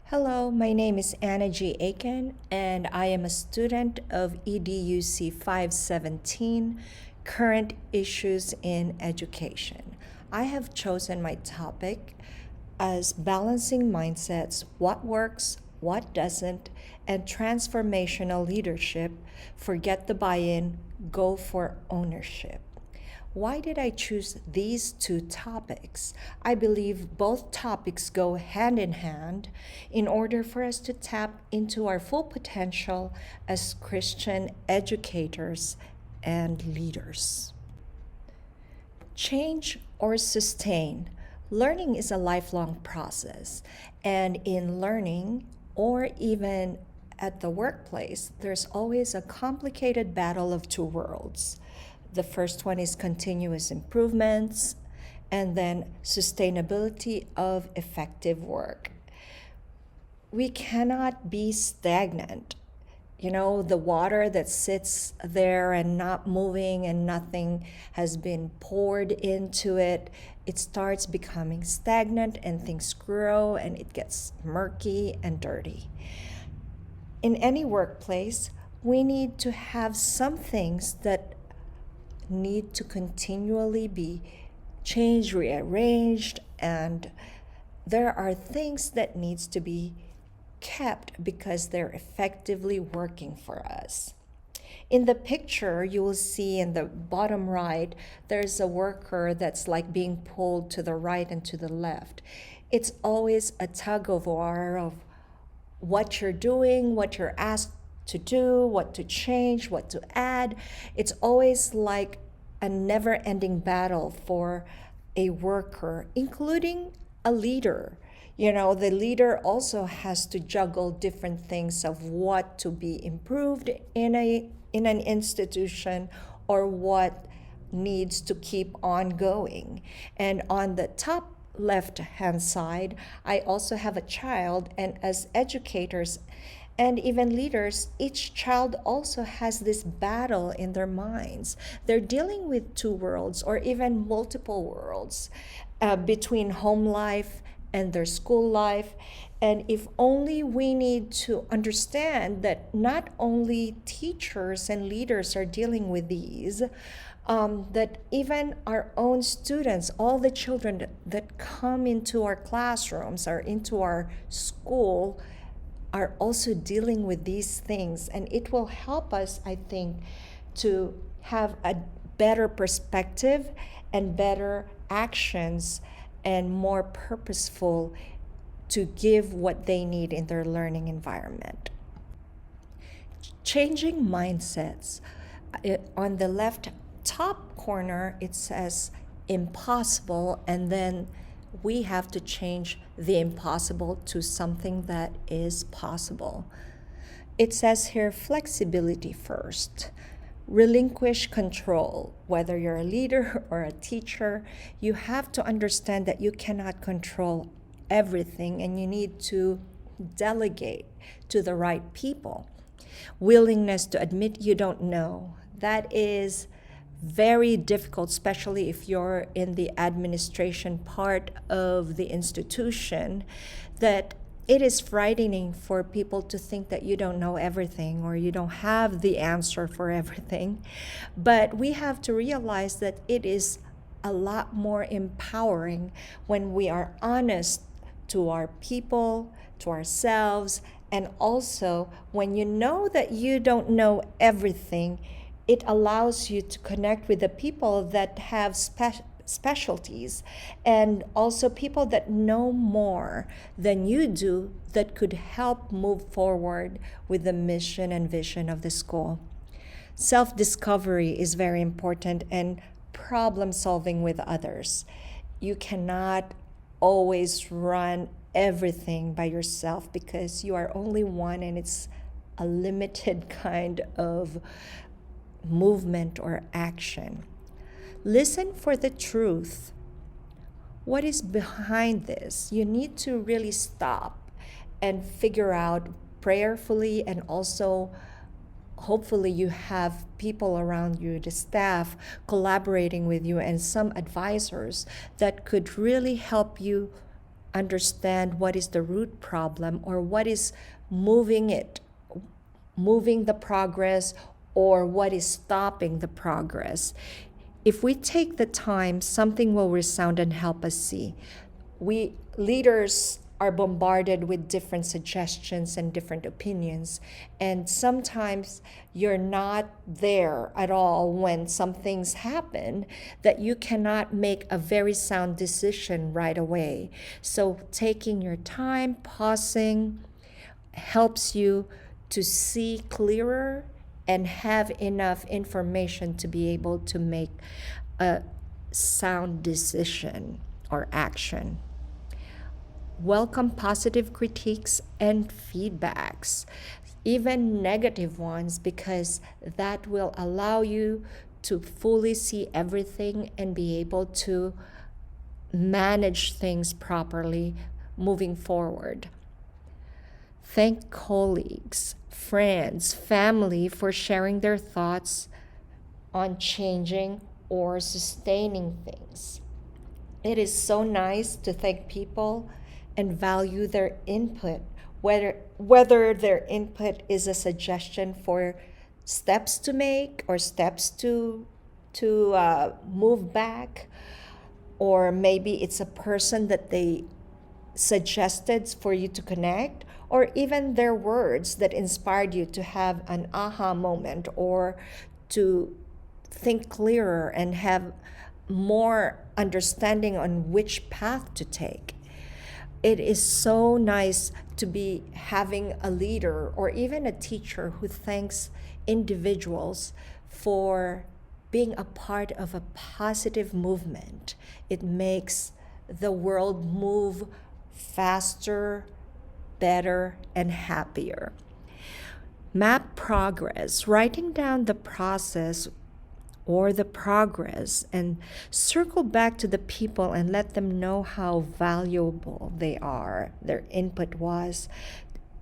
Hello, my name is Anna G. Aiken, and I am a student of EDUC 517, Current Issues in Education. I have chosen my topic as Balancing Mindsets, What Works, What Doesn't, and Transformational Leadership, Forget the Buy-in, Go for Ownership. Why did I choose these two topics? I believe both topics go hand in hand in order for us to tap into our full potential as Christian educators and leaders. Change or sustain. Learning is a lifelong process, and in learning or even at the workplace, there's always a complicated battle of two worlds. The first one is continuous improvements, and then sustainability of effective work. We cannot be stagnant. The water that sits there and not moving and nothing has been poured into it, it starts becoming stagnant and things grow and it gets murky and dirty. In any workplace, we need to have some things that need to continually be changed, rearranged, and there are things that needs to be kept because they're effectively working for us. In the picture, you will see in the bottom right, there's a worker that's like being pulled to the right and to the left. It's always a tug of war of what you're doing, what you're asked to do, what to change, what to add. It's always like a never-ending battle for a worker, including a leader. The leader also has to juggle different things of what to be improved in an institution or what needs to keep on going. And on the top left-hand side, I also have a child, and as educators and even leaders, each child also has this battle in their minds. They're dealing with two worlds or even multiple worlds between home life and their school life. And if only we need to understand that not only teachers and leaders are dealing with these, that even our own students, all the children that come into our classrooms or into our school, are also dealing with these things. And it will help us, I think, to have a better perspective and better actions and more purposeful to give what they need in their learning environment. Changing mindsets. On the left top corner, it says impossible, and then we have to change the impossible to something that is possible. It says here flexibility first. Relinquish control. Whether you're a leader or a teacher, you have to understand that you cannot control everything and you need to delegate to the right people. Willingness to admit you don't know. That is very difficult, especially if you're in the administration part of the institution, that it is frightening for people to think that you don't know everything or you don't have the answer for everything. But we have to realize that it is a lot more empowering when we are honest to our people, to ourselves, and also when you know that you don't know everything, it allows you to connect with the people that have specialties and also people that know more than you do that could help move forward with the mission and vision of the school. Self-discovery is very important, and problem solving with others. You cannot always run everything by yourself because you are only one and it's a limited kind of movement or action. Listen for the truth. What is behind this? You need to really stop and figure out prayerfully, and also hopefully you have people around you, the staff collaborating with you, and some advisors that could really help you understand what is the root problem or what is moving the progress, or what is stopping the progress. If we take the time, something will resound and help us see. We leaders are bombarded with different suggestions and different opinions, and sometimes you're not there at all when some things happen that you cannot make a very sound decision right away. So taking your time, pausing, helps you to see clearer and have enough information to be able to make a sound decision or action. Welcome positive critiques and feedbacks, even negative ones, because that will allow you to fully see everything and be able to manage things properly moving forward. Thank colleagues, friends, family for sharing their thoughts on changing or sustaining things. It is so nice to thank people and value their input, whether their input is a suggestion for steps to make or steps to move back, or maybe it's a person that they suggested for you to connect, or even their words that inspired you to have an aha moment or to think clearer and have more understanding on which path to take. It is so nice to be having a leader or even a teacher who thanks individuals for being a part of a positive movement. It makes the world move faster, better, and happier. Map progress, writing down the process or the progress, and circle back to the people and let them know how valuable they are, their input was,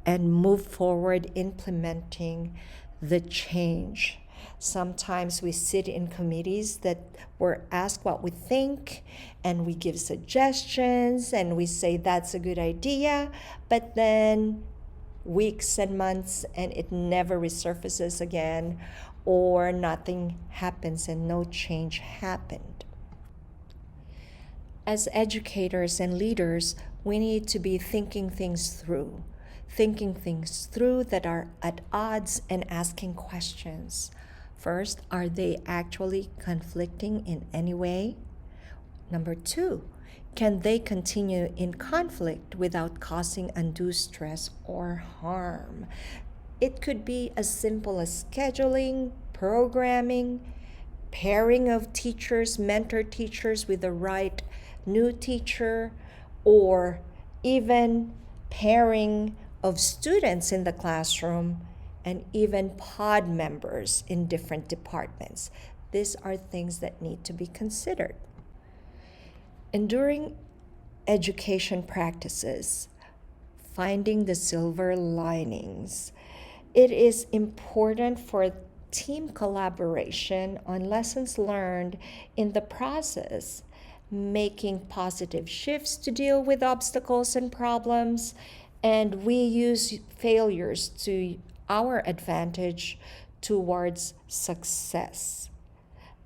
and move forward implementing the change. Sometimes we sit in committees that we're asked what we think, and we give suggestions and we say that's a good idea, but then weeks and months and it never resurfaces again, or nothing happens and no change happened. As educators and leaders, we need to be thinking things through that are at odds, and asking questions. First, are they actually conflicting in any way? Number 2, can they continue in conflict without causing undue stress or harm? It could be as simple as scheduling, programming, pairing of teachers, mentor teachers with the right new teacher, or even pairing of students in the classroom, and even pod members in different departments. These are things that need to be considered. Enduring education practices, finding the silver linings. It is important for team collaboration on lessons learned in the process, making positive shifts to deal with obstacles and problems, and we use failures to our advantage towards success.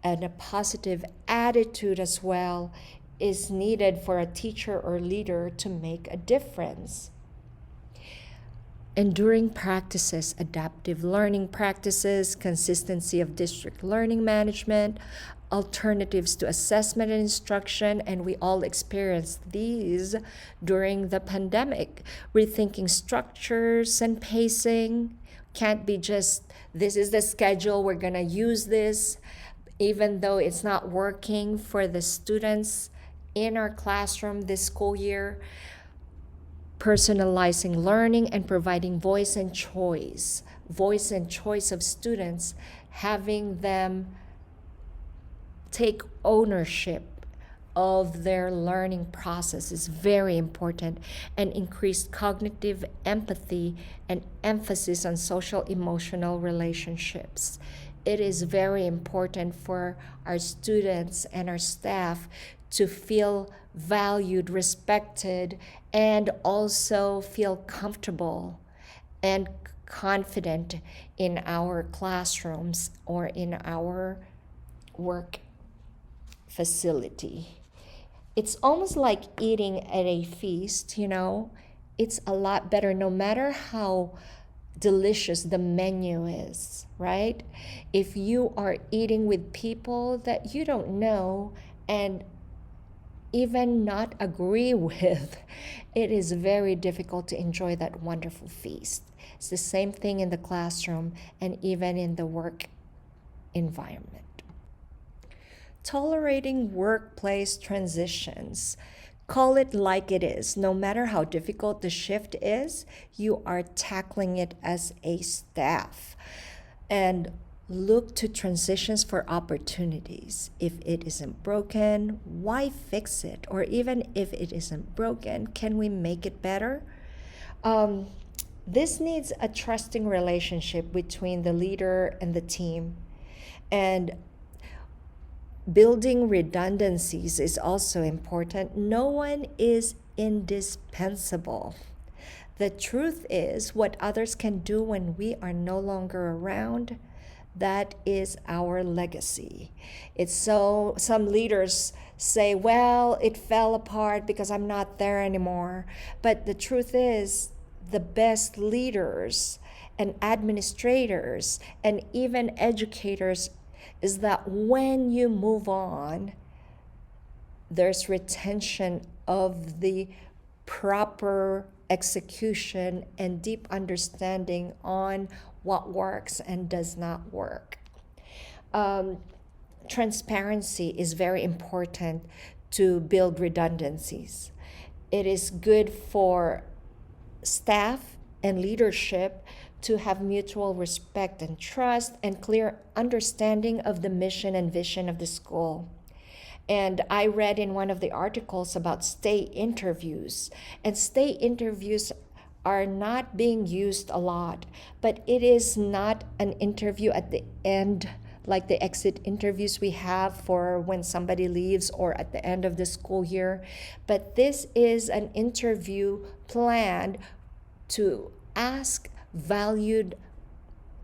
And a positive attitude as well is needed for a teacher or leader to make a difference. Enduring practices, adaptive learning practices, consistency of district learning management, alternatives to assessment and instruction, and we all experienced these during the pandemic. Rethinking structures and pacing. Can't be just, this is the schedule, we're gonna use this, even though it's not working for the students in our classroom this school year. Personalizing learning and providing voice and choice of students, having them take ownership of their learning process is very important, and increased cognitive empathy and emphasis on social emotional relationships. It is very important for our students and our staff to feel valued, respected, and also feel comfortable and confident in our classrooms or in our work facility. It's almost like eating at a feast, It's a lot better no matter how delicious the menu is, right? If you are eating with people that you don't know and even not agree with, it is very difficult to enjoy that wonderful feast. It's the same thing in the classroom and even in the work environment. Tolerating workplace transitions. Call it like it is. No matter how difficult the shift is, you are tackling it as a staff. And look to transitions for opportunities. If it isn't broken, why fix it? Or even if it isn't broken, can we make it better? This needs a trusting relationship between the leader and the team. And building redundancies is also important. No one is indispensable. The truth is, what others can do when we are no longer around, that is our legacy. It's so some leaders say, well, it fell apart because I'm not there anymore. But the truth is, the best leaders and administrators and even educators is that when you move on, there's retention of the proper execution and deep understanding on what works and does not work. Transparency is very important to build redundancies. It is good for staff and leadership to have mutual respect and trust and clear understanding of the mission and vision of the school. And I read in one of the articles about stay interviews. And stay interviews are not being used a lot, but it is not an interview at the end, like the exit interviews we have for when somebody leaves or at the end of the school year. But this is an interview planned to ask valued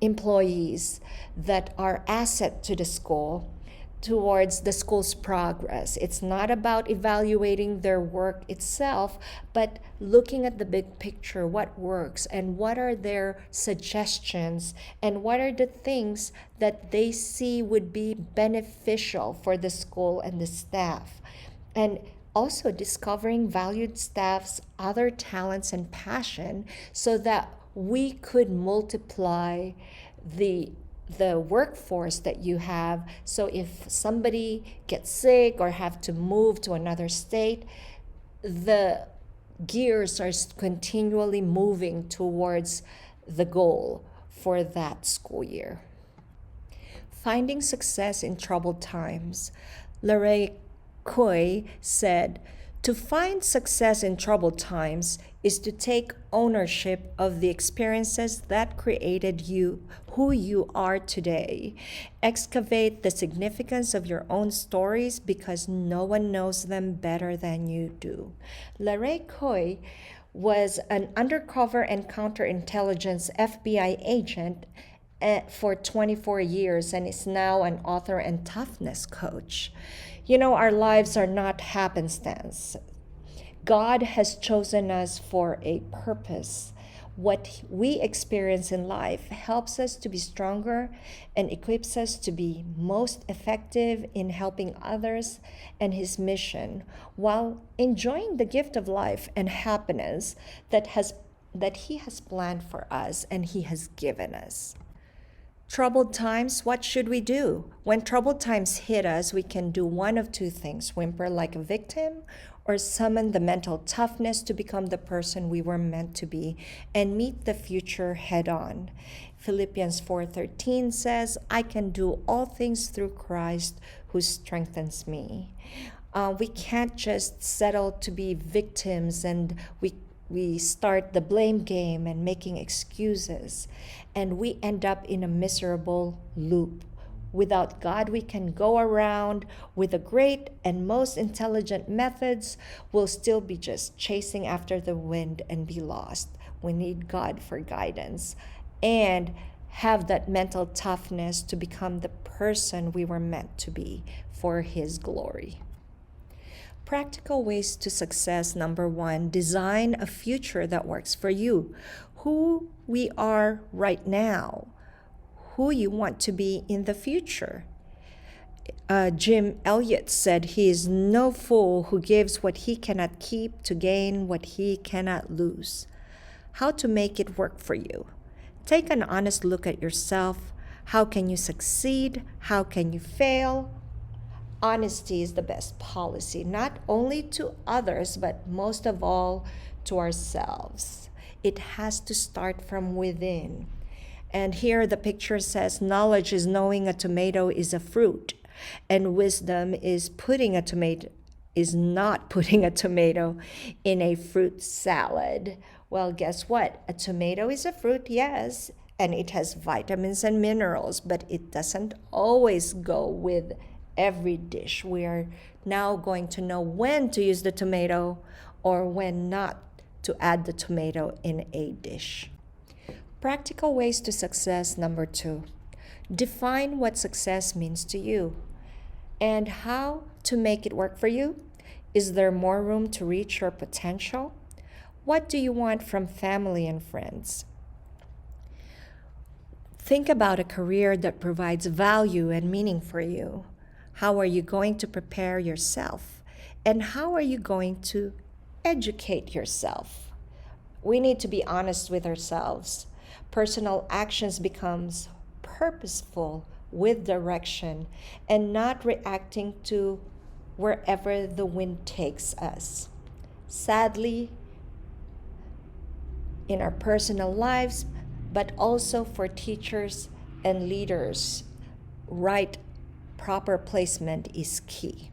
employees that are asset to the school towards the school's progress. It's not about evaluating their work itself, but looking at the big picture, what works and what are their suggestions and what are the things that they see would be beneficial for the school and the staff. And also discovering valued staff's other talents and passion so that we could multiply the workforce that you have. So if somebody gets sick or have to move to another state, the gears are continually moving towards the goal for that school year. Finding success in troubled times. Larry Coy said, "To find success in troubled times is to take ownership of the experiences that created you, who you are today. Excavate the significance of your own stories because no one knows them better than you do." Larry Coy was an undercover and counterintelligence FBI agent for 24 years and is now an author and toughness coach. Our lives are not happenstance. God has chosen us for a purpose. What we experience in life helps us to be stronger and equips us to be most effective in helping others and His mission while enjoying the gift of life and happiness that He has planned for us and He has given us. Troubled times, what should we do? When troubled times hit us, we can do one of two things: whimper like a victim or summon the mental toughness to become the person we were meant to be and meet the future head on. Philippians 4:13 says, "I can do all things through Christ who strengthens me." We can't just settle to be victims and we start the blame game and making excuses, and we end up in a miserable loop Without God, we can go around with the great and most intelligent methods. We'll still be just chasing after the wind and be lost. We need God for guidance and have that mental toughness to become the person we were meant to be for His glory. Practical ways to success. Number 1, design a future that works for you. Who we are right now, who you want to be in the future. Jim Elliot said, "He is no fool who gives what he cannot keep to gain what he cannot lose." How to make it work for you. Take an honest look at yourself. How can you succeed? How can you fail? Honesty is the best policy, not only to others, but most of all to ourselves. It has to start from within. And here the picture says, knowledge is knowing a tomato is a fruit, and wisdom is not putting a tomato in a fruit salad. Well, guess what? A tomato is a fruit, yes, and it has vitamins and minerals, but it doesn't always go with every dish. We are now going to know when to use the tomato or when not to add the tomato in a dish. Practical ways to success. Number 2, define what success means to you and how to make it work for you. Is there more room to reach your potential? What do you want from family and friends? Think about a career that provides value and meaning for you. How are you going to prepare yourself? And how are you going to educate yourself? We need to be honest with ourselves. Personal actions becomes purposeful with direction and not reacting to wherever the wind takes us. Sadly, in our personal lives, but also for teachers and leaders, proper placement is key.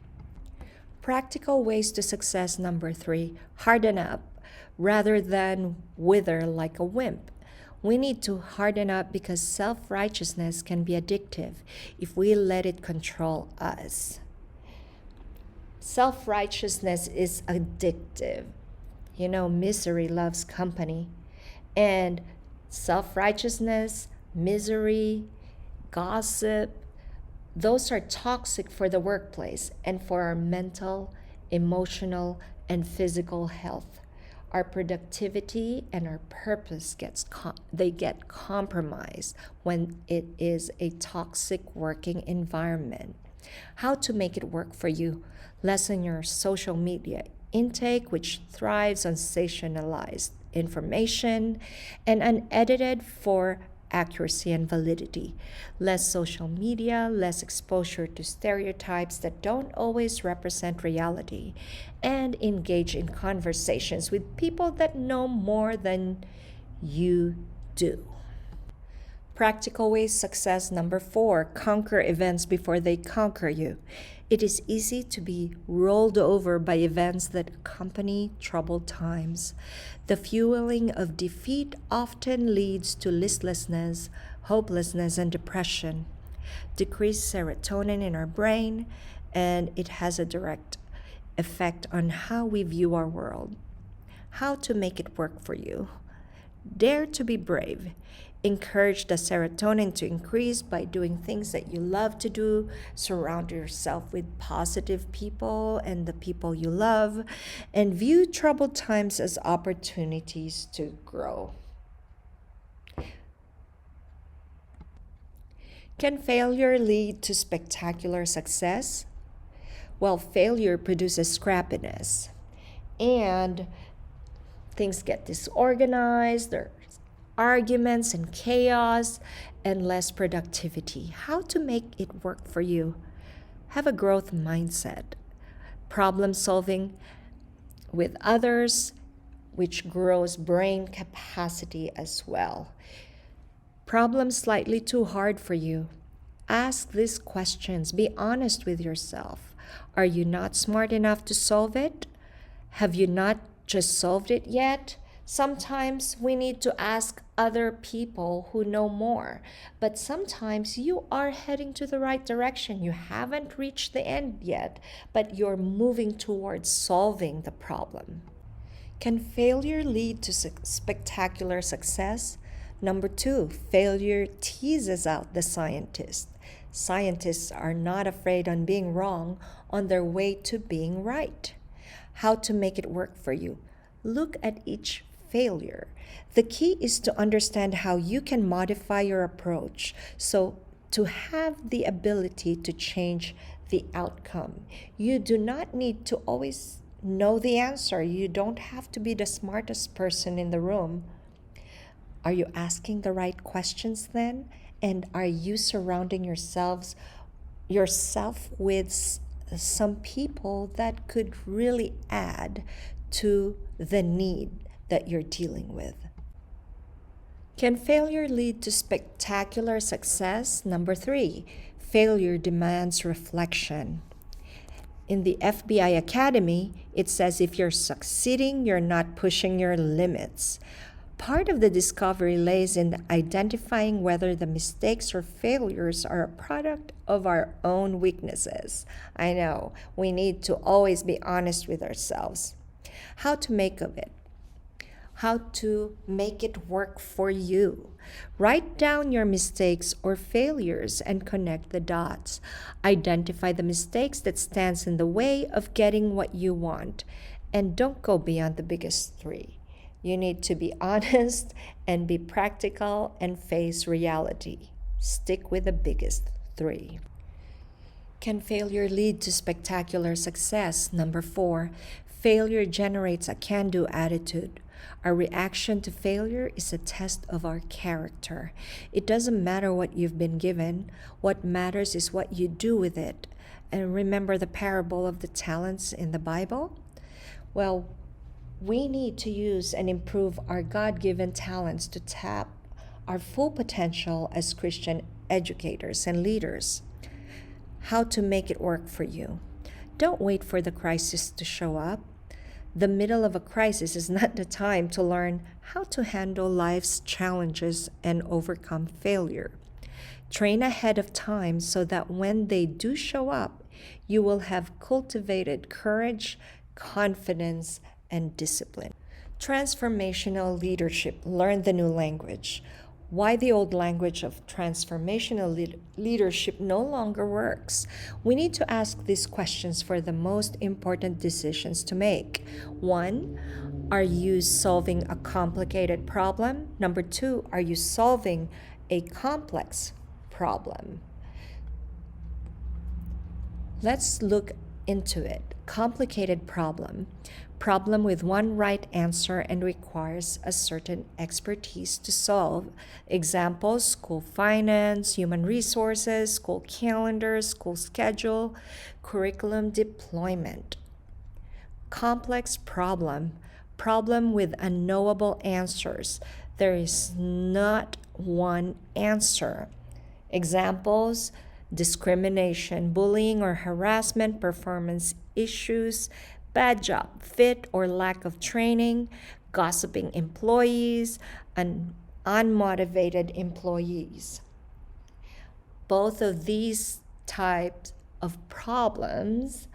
Practical ways to success. Number 3, harden up rather than wither like a wimp. We need to harden up because self-righteousness can be addictive if we let it control us. Self-righteousness is addictive. Misery loves company. And self-righteousness, misery, gossip, those are toxic for the workplace and for our mental, emotional, and physical health. Our productivity and our purpose get compromised when it is a toxic working environment. How to make it work for you. Lessen your social media intake, which thrives on sensationalized information and unedited for accuracy and validity. Less social media, less exposure to stereotypes that don't always represent reality, and engage in conversations with people that know more than you do. Practical ways success. Number 4, conquer events before they conquer you. It is easy to be rolled over by events that accompany troubled times. The fueling of defeat often leads to listlessness, hopelessness, and depression. Decreased serotonin in our brain, and it has a direct effect on how we view our world. How to make it work for you. Dare to be brave. Encourage the serotonin to increase by doing things that you love to do. Surround yourself with positive people and the people you love, and view troubled times as opportunities to grow. Can failure lead to spectacular success? Well, failure produces scrappiness, and things get disorganized. There's arguments and chaos and less productivity. How to make it work for you? Have a growth mindset. Problem solving with others, which grows brain capacity as well. Problems slightly too hard for you? Ask these questions. Be honest with yourself. Are you not smart enough to solve it? Have you not just solved it yet? Sometimes we need to ask other people who know more, but sometimes you are heading to the right direction. You haven't reached the end yet, but you're moving towards solving the problem. Can failure lead to spectacular success? Number two, failure teases out the scientist. Scientists are not afraid on being wrong on their way to being right. How to make it work for you? Look at each failure. The key is to understand how you can modify your approach so to have the ability to change the outcome. You do not need to always know the answer. You don't have to be the smartest person in the room. Are you asking the right questions then? And are you surrounding yourself with some people that could really add to the need that you're dealing with? Can failure lead to spectacular success? Number three, failure demands reflection. In the FBI Academy, it says if you're succeeding, you're not pushing your limits. Part of the discovery lays in identifying whether the mistakes or failures are a product of our own weaknesses. I know, we need to always be honest with ourselves. How to make of it? How to make it work for you. Write down your mistakes or failures and connect the dots. Identify the mistakes that stands in the way of getting what you want, and don't go beyond the biggest three. You need to be honest and be practical and face reality. Stick with the biggest three. Can failure lead to spectacular success? Number four, failure generates a can-do attitude. Our reaction to failure is a test of our character. It doesn't matter what you've been given. What matters is what you do with it. And remember the parable of the talents in the Bible? Well, we need to use and improve our God-given talents to tap our full potential as Christian educators and leaders. How to make it work for you. Don't wait for the crisis to show up. The middle of a crisis is not the time to learn how to handle life's challenges and overcome failure. Train ahead of time so that when they do show up, you will have cultivated courage, confidence, and discipline. Transformational leadership. Learn the new language. Why the old language of transformational leadership no longer works. We need to ask these questions for the most important decisions to make. 1, are you solving a complicated problem? Number 2, are you solving a complex problem? Let's look into it. Complicated problem. Problem with one right answer and requires a certain expertise to solve. Examples: school finance, human resources, school calendar, school schedule, curriculum deployment. Complex problem. Problem with unknowable answers. There is not one answer. Examples: discrimination, bullying or harassment, performance issues, bad job fit or lack of training, gossiping employees, and unmotivated employees. Both of these types of problems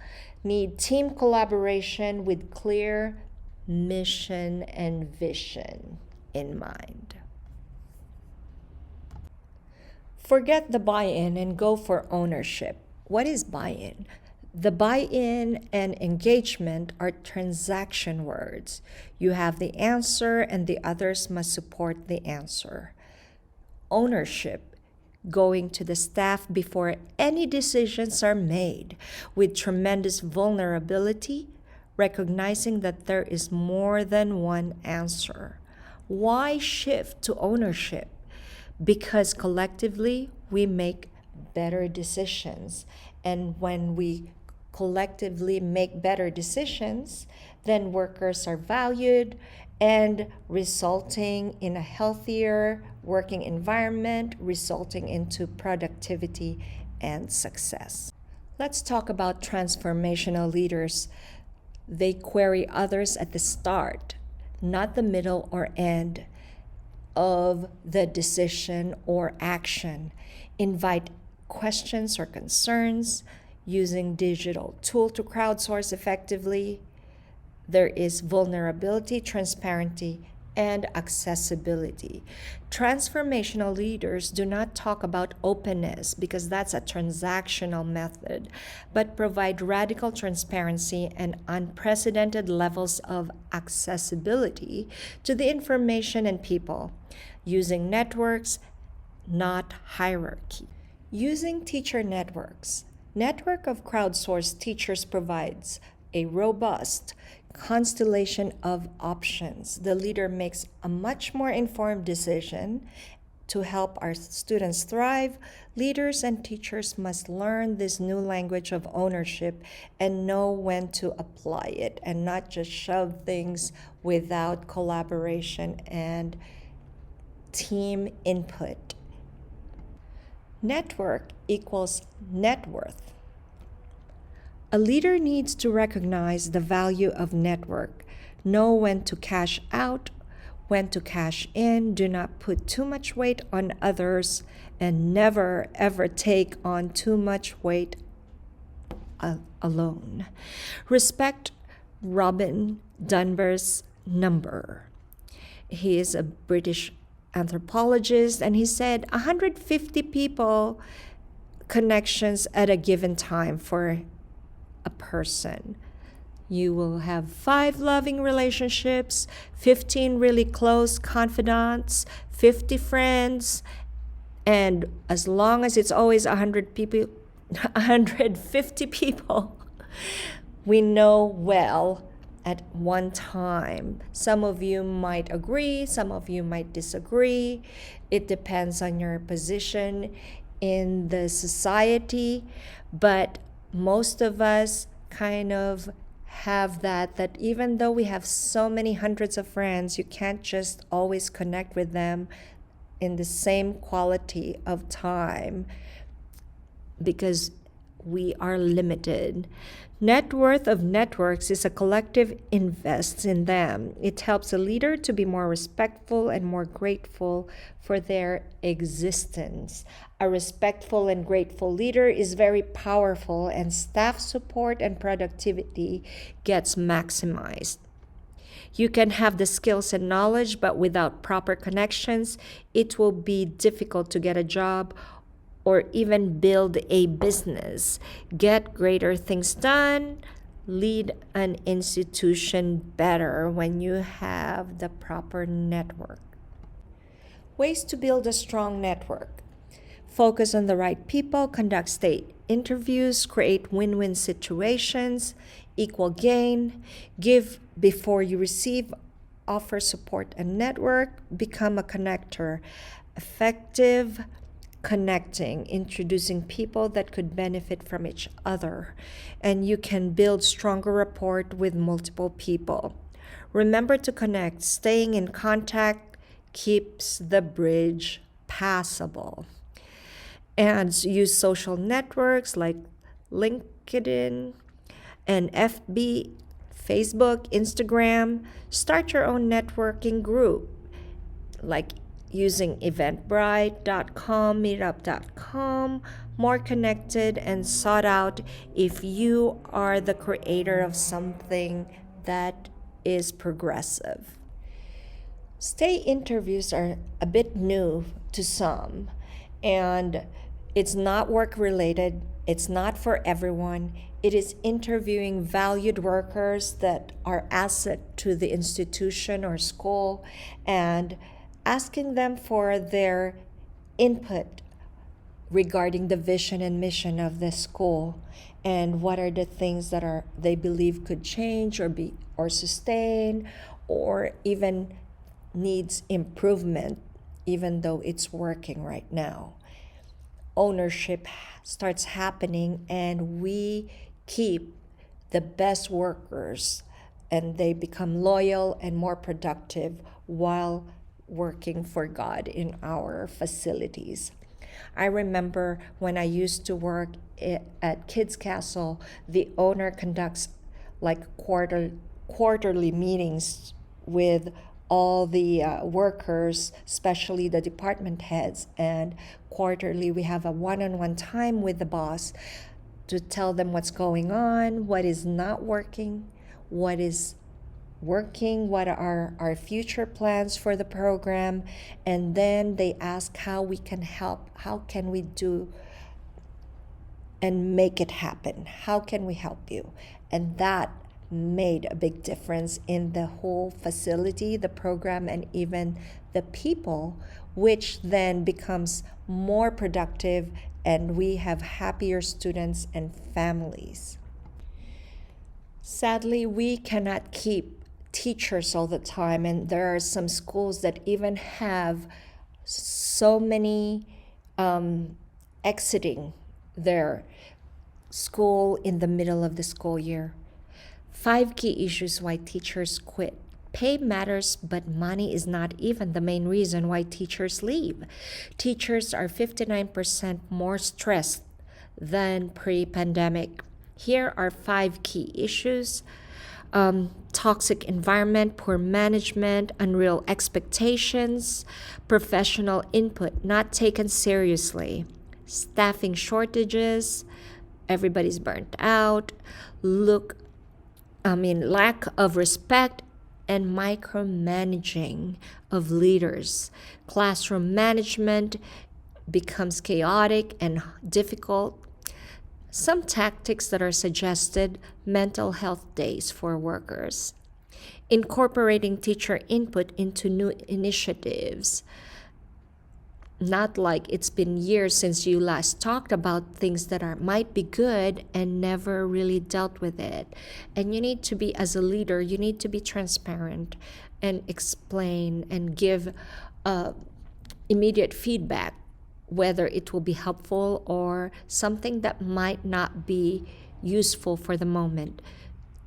need team collaboration with clear mission and vision in mind. Forget the buy-in and go for ownership. What is buy-in? The buy-in and engagement are transaction words. You have the answer and the others must support the answer. Ownership, going to the staff before any decisions are made with tremendous vulnerability, recognizing that there is more than one answer. Why shift to ownership? Because collectively we make better decisions. And when we collectively make better decisions, then workers are valued and resulting in a healthier working environment, resulting into productivity and success. Let's talk about transformational leaders. They query others at the start. not the middle or end of the decision or action. Invite questions or concerns using digital tool to crowdsource effectively. There is vulnerability, transparency, and accessibility. Transformational leaders do not talk about openness because that's a transactional method, but provide radical transparency and unprecedented levels of accessibility to the information and people, using networks, not hierarchy. Using teacher networks. Network of crowdsourced teachers provides a robust constellation of options. The leader makes a much more informed decision. To help our students thrive, leaders and teachers must learn this new language of ownership and know when to apply it and not just shove things without collaboration and team input. Network equals net worth. A leader needs to recognize the value of network, know when to cash out, when to cash in, do not put too much weight on others, and never ever take on too much weight alone. Respect Robin Dunbar's number. He is a British anthropologist, and he said 150 people connections at a given time for a person. You will have 5 loving relationships, 15 really close confidants, 50 friends, and as long as it's always 100 people, 150 people, we know well at one time. Some of you might agree, some of you might disagree. It depends on your position in the society, but most of us kind of have that even though we have so many hundreds of friends, you can't just always connect with them in the same quality of time because we are limited. Net worth of networks is a collective invests in them. It helps a leader to be more respectful and more grateful for their existence. A respectful and grateful leader is very powerful, and staff support and productivity gets maximized. You can have the skills and knowledge, but without proper connections, it will be difficult to get a job or even build a business, get greater things done, lead an institution better when you have the proper network. Ways to build a strong network. Focus on the right people, conduct state interviews, create win-win situations, equal gain, give before you receive, offer support and network, become a connector, effective connecting, introducing people that could benefit from each other, and you can build stronger rapport with multiple people. Remember to connect. Staying in contact keeps the bridge passable. And use social networks like LinkedIn and FB, Facebook, Instagram. Start your own networking group like using eventbrite.com, meetup.com, more connected and sought out if you are the creator of something that is progressive. Stay interviews are a bit new to some, and it's not work related. It's not for everyone. It is interviewing valued workers that are asset to the institution or school and asking them for their input regarding the vision and mission of the school and what are the things that they believe could change or sustain or even needs improvement even though it's working right now. Ownership starts happening and we keep the best workers and they become loyal and more productive while working for God in our facilities. I remember when I used to work at Kids Castle, the owner conducts like quarterly meetings with all the workers, especially the department heads, and quarterly we have a one-on-one time with the boss to tell them what's going on, what is not working, what is working, what are our future plans for the program, and then they ask how we can help, how can we do and make it happen, how can we help you. And that made a big difference in the whole facility, the program, and even the people, which then becomes more productive, and we have happier students and families. Sadly, we cannot keep teachers all the time, and there are some schools that even have so many exiting their school in the middle of the school year. 5 key issues why teachers quit. Pay matters, but money is not even the main reason why teachers leave. Teachers are 59% more stressed than pre-pandemic. Here are 5 key issues. Toxic environment, poor management, unreal expectations, professional input not taken seriously, staffing shortages, everybody's burnt out, lack of respect, and micromanaging of leaders. Classroom management becomes chaotic and difficult. Some tactics that are suggested: mental health days for workers, incorporating teacher input into new initiatives. Not like it's been years since you last talked about things that might be good and never really dealt with it. And you need to be, as a leader, you need to be transparent and explain and give immediate feedback, whether it will be helpful or something that might not be useful for the moment.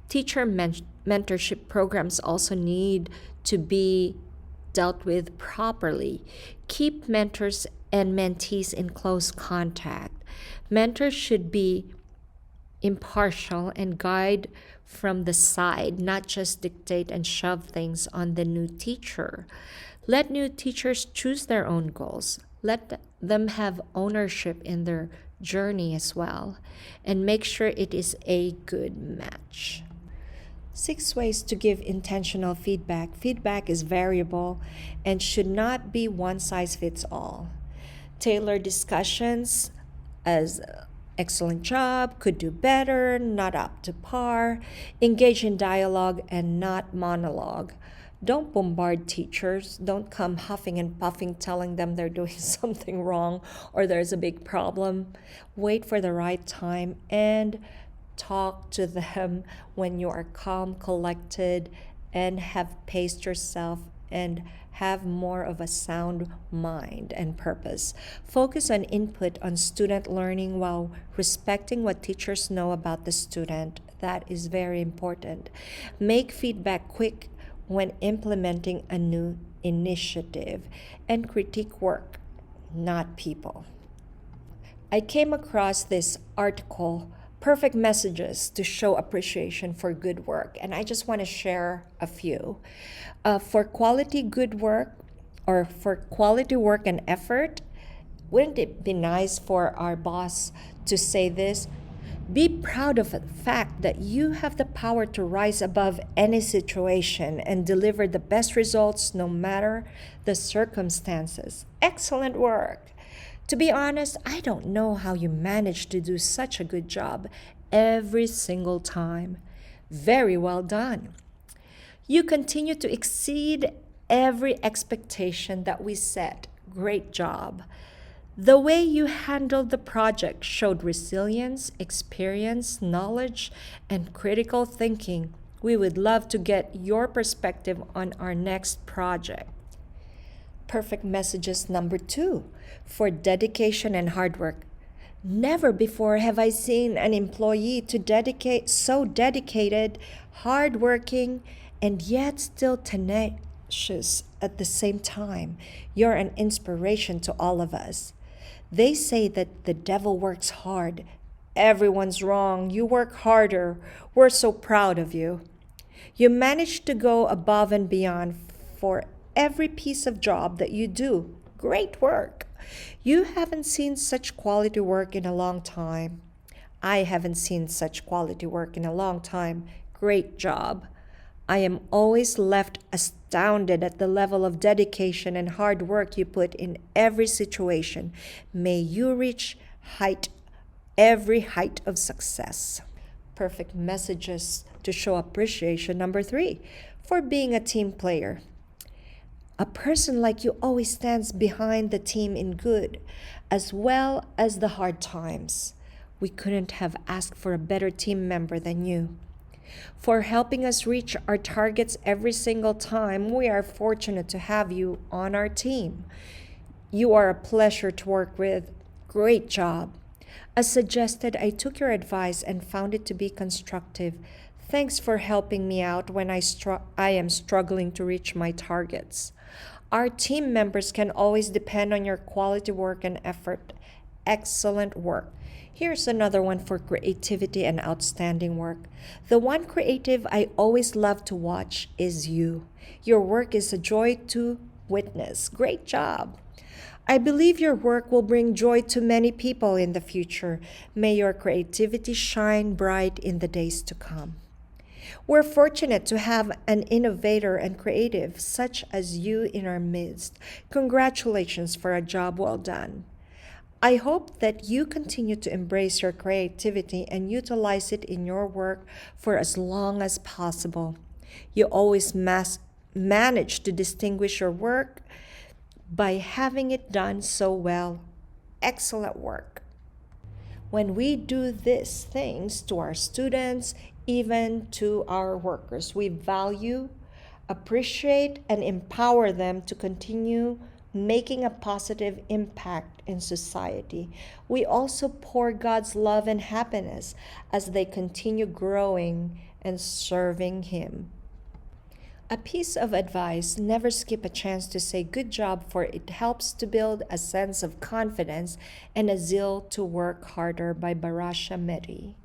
Teacher mentorship programs also need to be dealt with properly. Keep mentors and mentees in close contact. Mentors should be impartial and guide from the side, not just dictate and shove things on the new teacher. Let new teachers choose their own goals. Let them have ownership in their journey as well, and make sure it is a good match. 6 ways to give intentional feedback. Feedback is variable and should not be one size fits all. Tailor discussions as excellent job, could do better, not up to par. Engage in dialogue and not monologue. Don't bombard teachers. Don't come huffing and puffing telling them they're doing something wrong or there's a big problem. Wait for the right time and talk to them when you are calm, collected, and have paced yourself and have more of a sound mind and purpose. Focus on input on student learning while respecting what teachers know about the student. That is very important. Make feedback quick when implementing a new initiative, and critique work, not people. I came across this article, Perfect Messages to Show Appreciation for Good Work, and I just want to share a few. For quality good work, or for quality work and effort, wouldn't it be nice for our boss to say this? Be proud of the fact that you have the power to rise above any situation and deliver the best results no matter the circumstances. Excellent work. To be honest, I don't know how you manage to do such a good job every single time. Very well done. You continue to exceed every expectation that we set. Great job. The way you handled the project showed resilience, experience, knowledge, and critical thinking. We would love to get your perspective on our next project. Perfect Messages number 2, for dedication and hard work. Never before have I seen an employee so dedicated, hardworking, and yet still tenacious at the same time. You're an inspiration to all of us. They say that the devil works hard. Everyone's wrong. You work harder. We're so proud of you. You manage to go above and beyond for every piece of job that you do. Great work. You haven't seen such quality work in a long time. I haven't seen such quality work in a long time. Great job. I am always left astounded at the level of dedication and hard work you put in every situation. May you reach every height of success. Perfect messages to show appreciation. Number 3, for being a team player. A person like you always stands behind the team in good as well as the hard times. We couldn't have asked for a better team member than you. For helping us reach our targets every single time, we are fortunate to have you on our team. You are a pleasure to work with. Great job. As suggested, I took your advice and found it to be constructive. Thanks for helping me out when I am struggling to reach my targets. Our team members can always depend on your quality work and effort. Excellent work. Here's another one for creativity and outstanding work. The one creative I always love to watch is you. Your work is a joy to witness. Great job. I believe your work will bring joy to many people in the future. May your creativity shine bright in the days to come. We're fortunate to have an innovator and creative such as you in our midst. Congratulations for a job well done. I hope that you continue to embrace your creativity and utilize it in your work for as long as possible. You always manage to distinguish your work by having it done so well. Excellent work. When we do these things to our students, even to our workers, we value, appreciate, and empower them to continue making a positive impact in society. We also pour God's love and happiness as they continue growing and serving Him. A piece of advice: never skip a chance to say good job, for it helps to build a sense of confidence and a zeal to work harder, by Barasha Mehri.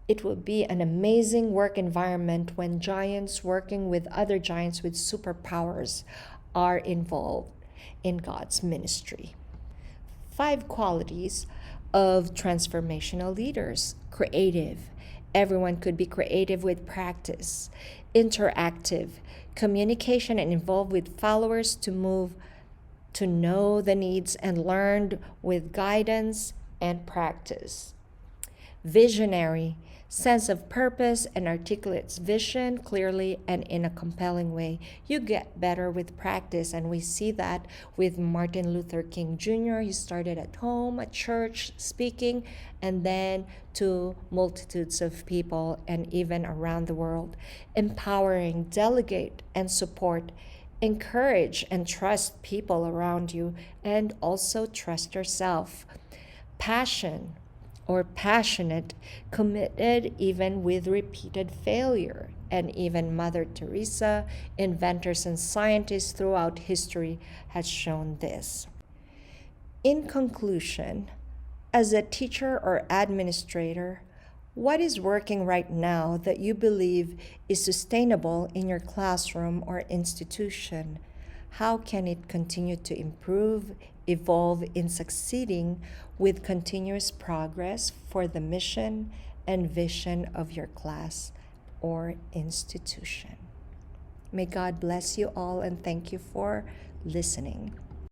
It will be an amazing work environment when giants working with other giants with superpowers are involved in God's ministry. 5 qualities of transformational leaders. Creative. Everyone could be creative with practice. Interactive. Communication and involved with followers to move to know the needs and learned with guidance and practice. Visionary. Sense of purpose and articulates vision clearly and in a compelling way. You get better with practice, and we see that with Martin Luther King Jr. He started at home, at church, speaking, and then to multitudes of people and even around the world. Empowering, delegate, and support. Encourage and trust people around you, and also trust yourself. Passion, or passionate, committed even with repeated failure. And even Mother Teresa, inventors and scientists throughout history, has shown this. In conclusion, as a teacher or administrator, what is working right now that you believe is sustainable in your classroom or institution? How can it continue to improve, evolve in succeeding with continuous progress for the mission and vision of your class or institution? May God bless you all, and thank you for listening.